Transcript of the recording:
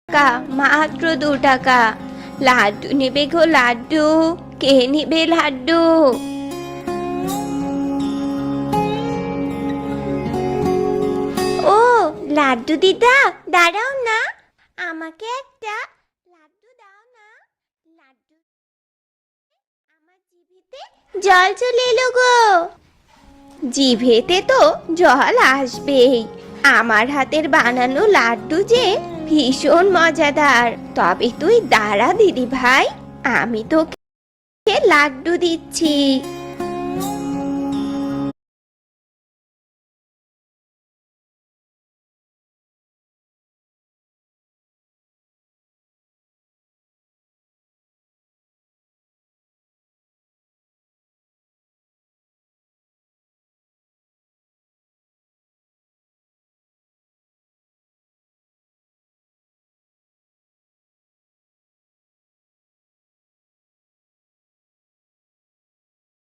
টাকা, মাত্র 2 টাকা। লাড্ডু নেবে গো লাড্ডু, কে নিবে লাড্ডু? ও লাড্ডু দিদা, দাঁড়াও না, আমাকে একটা লাড্ডু দাও না। লাড্ডু আমার জিভেতে জল চলে এলো গো। জিভেতে তো জল আসবেই, আমার হাতের বানানো লাড্ডু যে ভীষণ মজাদার। তবে তুই দাঁড়া দিদি ভাই, আমি তোকে লাড্ডু দিচ্ছি।